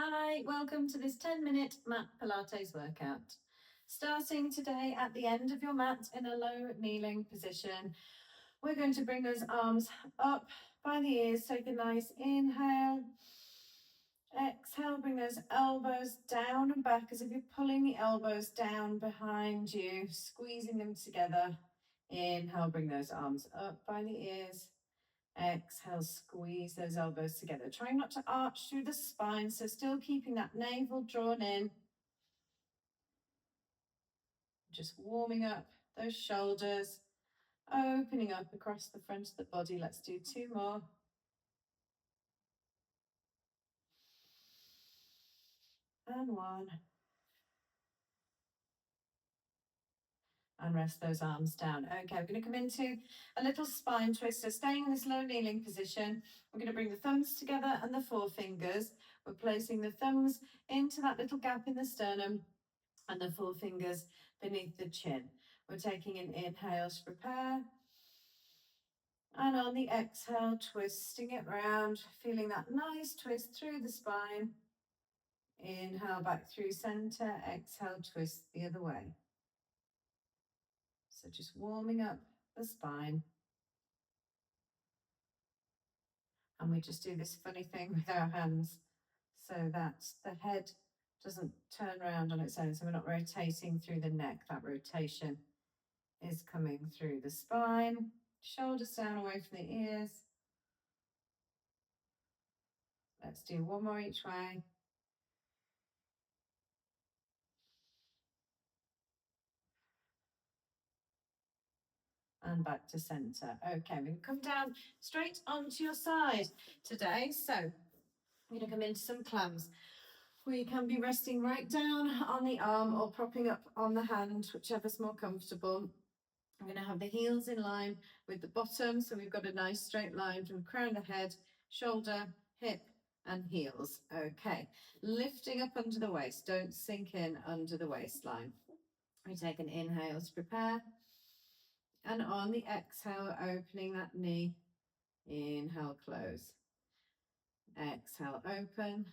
Hi, welcome to this 10-minute mat Pilates workout. Starting today at the end of your mat in a low kneeling position. We're going to bring those arms up by the ears. Take a nice inhale. Exhale, bring those elbows down and back as if you're pulling the elbows down behind you, squeezing them together. Inhale, bring those arms up by the ears. Exhale, squeeze those elbows together. Trying not to arch through the spine, so still keeping that navel drawn in. Just warming up those shoulders, opening up across the front of the body. Let's do two more. And one. And rest those arms down. Okay, we're going to come into a little spine twist. So staying in this low kneeling position, we're going to bring the thumbs together and the forefingers. We're placing the thumbs into that little gap in the sternum and the forefingers beneath the chin. We're taking an inhale to prepare. And on the exhale, twisting it round, feeling that nice twist through the spine. Inhale back through center, exhale, twist the other way. So just warming up the spine. And we just do this funny thing with our hands so that the head doesn't turn around on its own. So we're not rotating through the neck. That rotation is coming through the spine. Shoulders down away from the ears. Let's do one more each way. And back to center. Okay, we're going to come down straight onto your side today. So we're going to come into some clams. We can be resting right down on the arm or propping up on the hand, whichever's more comfortable. I'm going to have the heels in line with the bottom. So we've got a nice straight line from crown of the head, shoulder, hip, and heels. Okay, lifting up under the waist. Don't sink in under the waistline. We take an inhale to prepare. And on the exhale, opening that knee. Inhale, close. Exhale, open.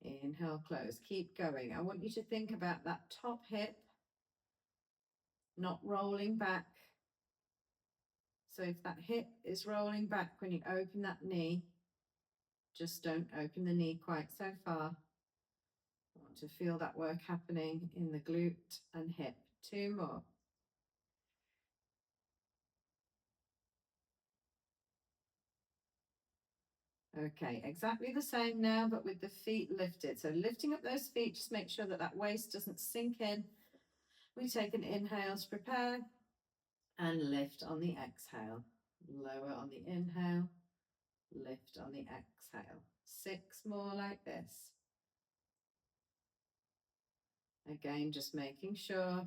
Inhale, close. Keep going. I want you to think about that top hip not rolling back. So if that hip is rolling back when you open that knee, just don't open the knee quite so far. I want to feel that work happening in the glute and hip. Two more. Okay, exactly the same now, but with the feet lifted. So lifting up those feet, just make sure that that waist doesn't sink in. We take an inhale to prepare and lift on the exhale. Lower on the inhale, lift on the exhale. 6 more like this. Again, just making sure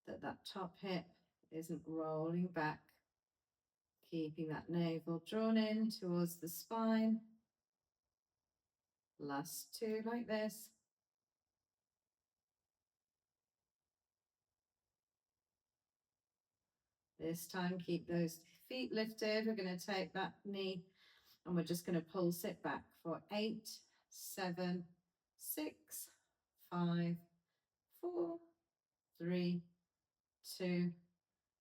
that that top hip isn't rolling back. Keeping that navel drawn in towards the spine. Last 2 like this. This time, keep those feet lifted. We're going to take that knee and we're just going to pulse it back for 8, 7, 6, 5, 4, 3, 2,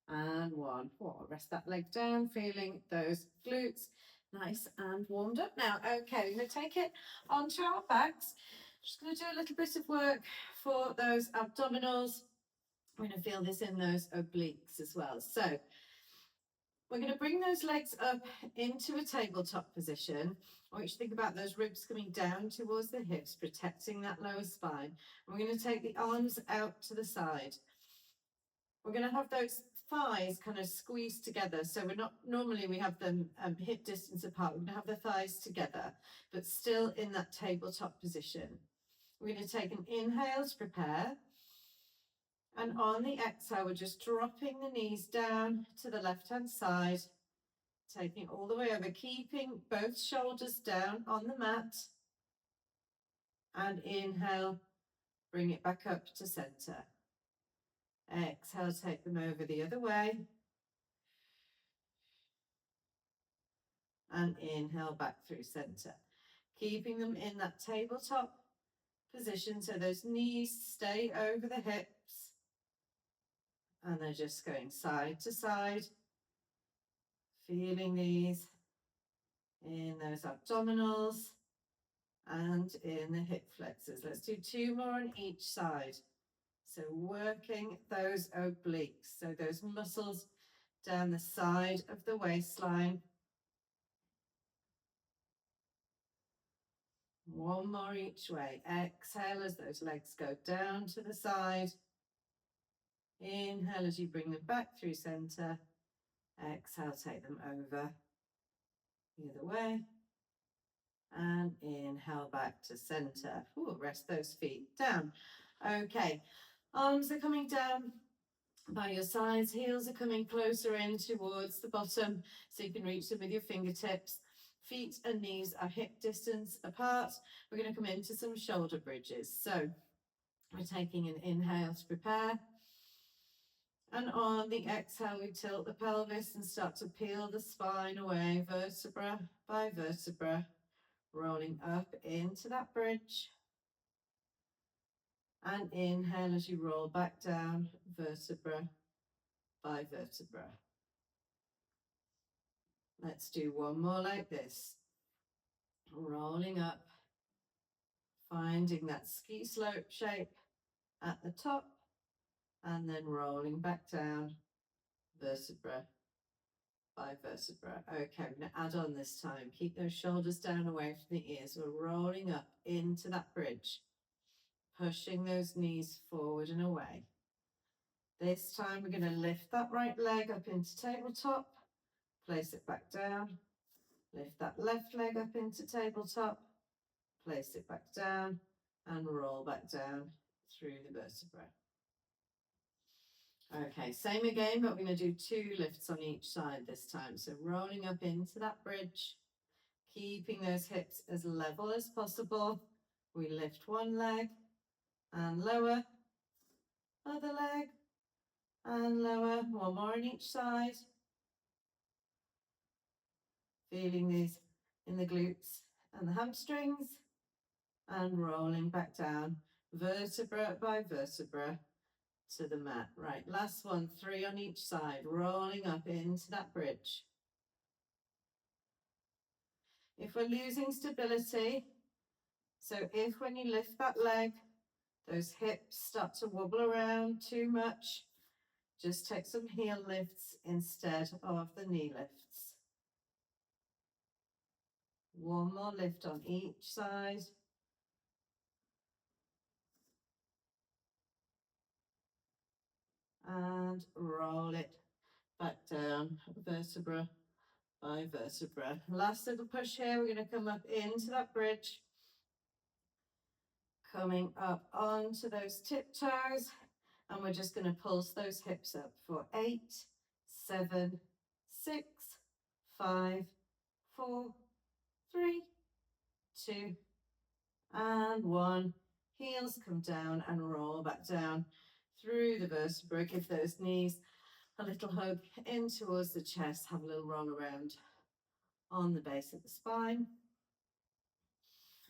and 1. Rest that leg down, feeling those glutes nice and warmed up now. Okay, we're going to take it onto our backs. Just going to do a little bit of work for those abdominals. We're going to feel this in those obliques as well. So we're going to bring those legs up into a tabletop position. I want you to think about those ribs coming down towards the hips, protecting that lower spine. We're going to take the arms out to the side. We're going to have those thighs kind of squeezed together. So we're not, normally we have them hip distance apart. We're going to have the thighs together, but still in that tabletop position. We're going to take an inhale to prepare. And on the exhale, we're just dropping the knees down to the left-hand side, taking it all the way over, keeping both shoulders down on the mat. And inhale, bring it back up to center. Exhale, take them over the other way. And inhale back through center. keeping them in that tabletop position so those knees stay over the hips, and they're just going side to side, feeling these in those abdominals and in the hip flexors. Let's do 2 more on each side. So working those obliques, so those muscles down the side of the waistline. 1 more each way. Exhale as those legs go down to the side. Inhale as you bring them back through center. Exhale, take them over the other way. And inhale back to center. Ooh, rest those feet down. Okay, arms are coming down by your sides, heels are coming closer in towards the bottom so you can reach them with your fingertips. Feet and knees are hip distance apart. We're going to come into some shoulder bridges. So we're taking an inhale to prepare. And on the exhale, we tilt the pelvis and start to peel the spine away, vertebra by vertebra, rolling up into that bridge. And inhale as you roll back down, vertebra by vertebra. Let's do 1 more like this. Rolling up, finding that ski slope shape at the top, and then rolling back down, vertebra by vertebra. Okay, we're going to add on this time. Keep those shoulders down away from the ears. We're rolling up into that bridge, pushing those knees forward and away. This time we're going to lift that right leg up into tabletop, place it back down, lift that left leg up into tabletop, place it back down, and roll back down through the vertebra. Okay, same again, but we're going to do 2 lifts on each side this time. So rolling up into that bridge, keeping those hips as level as possible. We lift one leg and lower, other leg and lower. 1 more on each side. Feeling these in the glutes and the hamstrings, and rolling back down, vertebra by vertebra, to the mat. Right, last one, 3 on each side, rolling up into that bridge. If we're losing stability, so if when you lift that leg, those hips start to wobble around too much, just take some heel lifts instead of the knee lifts. 1 more lift on each side. And roll it back down, vertebra by vertebra. Last little push here, we're going to come up into that bridge, coming up onto those tiptoes, and we're just going to pulse those hips up for 8, 7, 6, 5, 4, 3, 2, and 1. Heels come down and roll back down through the vertebra. Give those knees a little hug in towards the chest. Have a little roll around on the base of the spine.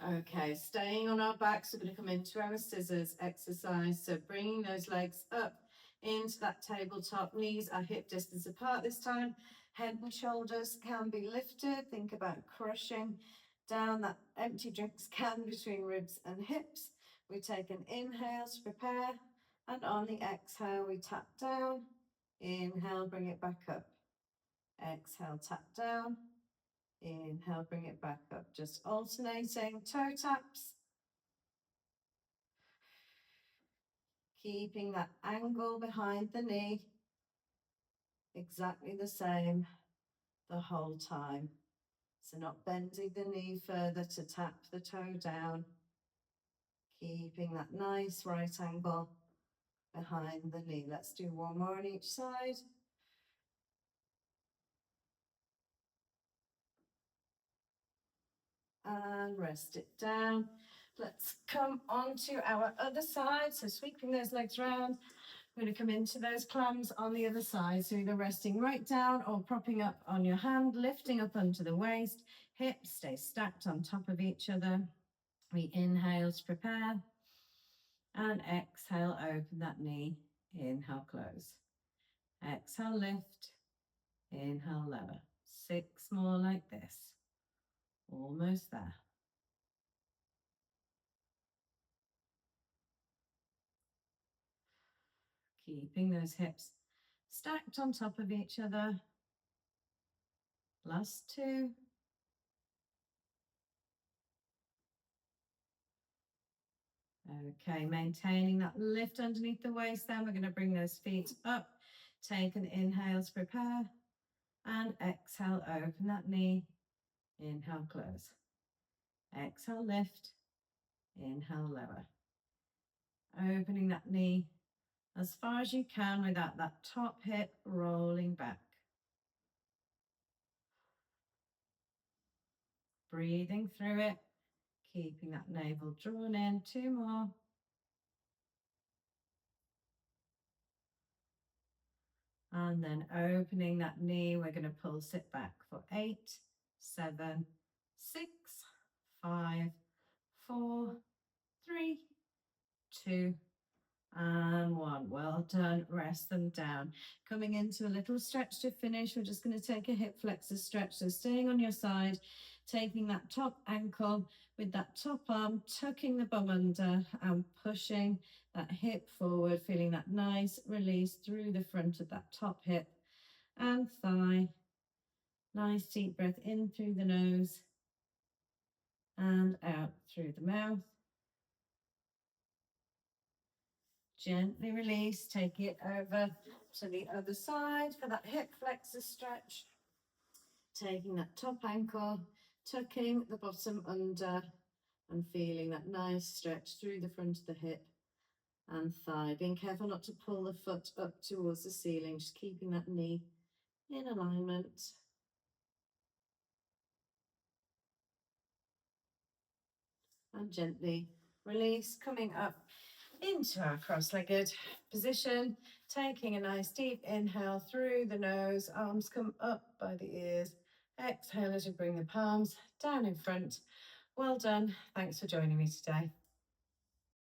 Okay, staying on our backs, we're going to come into our scissors exercise. So bringing those legs up into that tabletop. Knees are hip distance apart this time. Head and shoulders can be lifted. Think about crushing down that empty drinks can between ribs and hips. We take an inhale to prepare, and on the exhale we tap down. Inhale, bring it back up. Exhale, tap down. Inhale, bring it back up. Just alternating toe taps. Keeping that angle behind the knee exactly the same the whole time. So not bending the knee further to tap the toe down. Keeping that nice right angle behind the knee. Let's do 1 more on each side. And rest it down. Let's come onto our other side. So sweeping those legs round, We're going to come into those clams on the other side. So either resting right down or propping up on your hand, lifting up onto the waist. Hips stay stacked on top of each other. We inhale to prepare. And exhale, open that knee. Inhale, close. Exhale, lift. Inhale, lower. 6 more like this. Almost there. Keeping those hips stacked on top of each other. Last 2. Okay, maintaining that lift underneath the waist. Then we're going to bring those feet up. Take an inhale to prepare. And exhale, open that knee. Inhale, close. Exhale, lift. Inhale, lower. Opening that knee as far as you can without that top hip rolling back. Breathing through it, keeping that navel drawn in. 2 more. And then opening that knee, we're going to pulse it back for 8, 7, 6, 5, 4, 3, 2, and 1. Well done. Rest them down. Coming into a little stretch to finish. We're just going to take a hip flexor stretch. So staying on your side, taking that top ankle with that top arm, tucking the bum under and pushing that hip forward, feeling that nice release through the front of that top hip and thigh. Nice deep breath in through the nose and out through the mouth. Gently release, taking it over to the other side for that hip flexor stretch. Taking that top ankle, tucking the bottom under and feeling that nice stretch through the front of the hip and thigh. Being careful not to pull the foot up towards the ceiling, just keeping that knee in alignment. And gently release, coming up into our cross-legged position, taking a nice deep inhale through the nose, arms come up by the ears. Exhale as you bring the palms down in front. Well done. Thanks for joining me today.